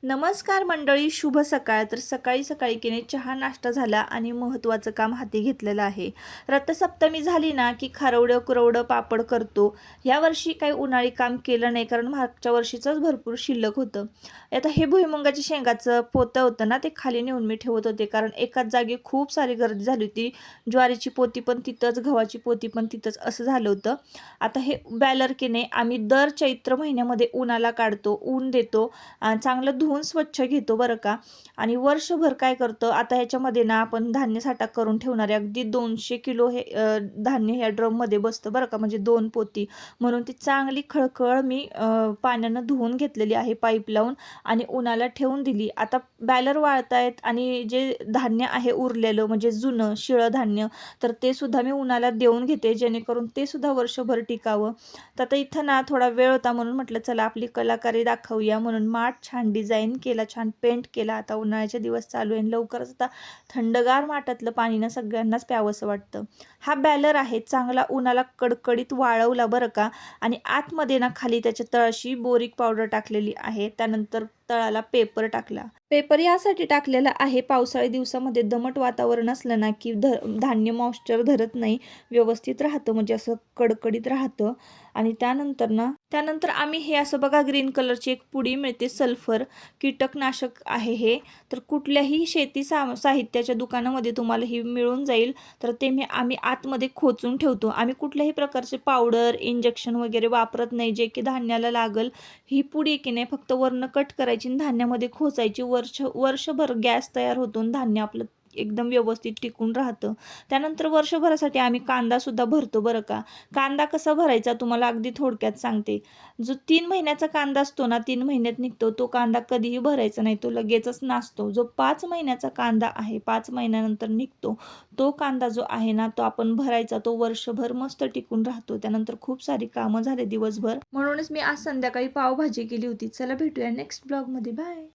नमस्कार मंडळी, शुभ सकाळ. तर सकाळी सकाळी की चहा नाश्ता झाला आणि महत्त्वाचं काम हाती घेतलेलं आहे. रथसप्तमी झाली ना की खारवडं कुरवडं पापड करतो. यावर्षी काही उन्हाळी काम केलं नाही, कारण मागच्या वर्षीचंच भरपूर शिल्लक होतं. आता हे भुईमुगाच्या शेंगाचं पोतं होतं ना, ते खाली नेऊन मी ठेवत होते, कारण एकाच जागी खूप सारी गर्दी झाली होती. ज्वारीची पोती पण तिथंच, गव्हाची पोती पण तिथंच, असं झालं होतं. आता हे बॅलर की नाही आम्ही दर चैत्र महिन्यामध्ये उन्हाला काढतो, ऊन देतो, चांगलं धुवून स्वच्छ घेतो बरं का. आणि वर्षभर काय करतो, आता ह्याच्यामध्ये ना आपण धान्य साठा करून ठेवणारे अगदी 200 किलो हे धान्य ह्या ड्रममध्ये बसतं बरं का, म्हणजे 2 पोती. म्हणून ती चांगली खळखळ मी पाण्यानं धुवून घेतलेली आहे पाईप लावून आणि उन्हाला ठेवून दिली. आता बॅलर वाळतायत आणि जे धान्य आहे उरलेलं, म्हणजे जुनं शिळं धान्य, तर ते सुद्धा मी उन्हाला देऊन घेते, जेणेकरून ते सुद्धा वर्षभर टिकावं. तर आता इथं ना थोडा वेळ होता, म्हणून म्हटलं चला आपली कलाकारी दाखवूया. म्हणून माठ छान डिझाईन केला, छान पेंट केला. आता उन्हाळ्याचे दिवस चालू आहे, लवकरच आता थंडगार माठातलं पाणी ना सगळ्यांनाच प्यावंसं वाटतं. हा बॅलर आहे, चांगला उन्हाला कडकडीत वाळवला बरं का. आणि आतमध्ये ना खाली त्याच्या तळाशी बोरिक पावडर टाकलेली आहे. त्यानंतर तळाला पेपर टाकला. पेपर यासाठी टाकलेला आहे, पावसाळी दिवसामध्ये दमट वातावरण असलं ना की धान्य मॉइश्चर धरत नाही, व्यवस्थित राहतं, म्हणजे असं कडकडीत राहतं. आणि त्यानंतर आम्ही हे असं बघा, ग्रीन कलरची एक पुडी मिळते, सल्फर कीटकनाशक आहे हे. तर कुठल्याही शेती साहित्याच्या दुकानामध्ये तुम्हाला ही मिळून जाईल. तर ते आम्ही आतमध्ये खोचून ठेवतो. आम्ही कुठल्याही प्रकारचे पावडर इंजेक्शन वगैरे वापरत नाही, जे की धान्याला लागल. ही पुडी की नाही फक्त वरनं कट करायची आणि धान्यामध्ये खोचायची. वर्षभर गॅस तयार होतो आणि धान्य आपलं एकदम व्यवस्थित टिकून राहतं. त्यानंतर वर्षभरासाठी आम्ही कांदा सुद्धा भरतो बरं का. कांदा कसा भरायचा तुम्हाला अगदी थोडक्यात सांगते. जो 3 महिन्याचा कांदा असतो ना, 3 महिन्यात निघतो, तो कांदा कधीही भरायचा नाही, तो लगेचच नासतो. जो 5 महिन्याचा कांदा आहे, 5 महिन्यानंतर निघतो, तो कांदा जो आहे ना, तो आपण भरायचा, तो वर्षभर मस्त टिकून राहतो. त्यानंतर खूप सारी कामं झाले दिवसभर, म्हणूनच मी आज संध्याकाळी पावभाजी केली होती. चला भेटूया नेक्स्ट ब्लॉगमध्ये. बाय.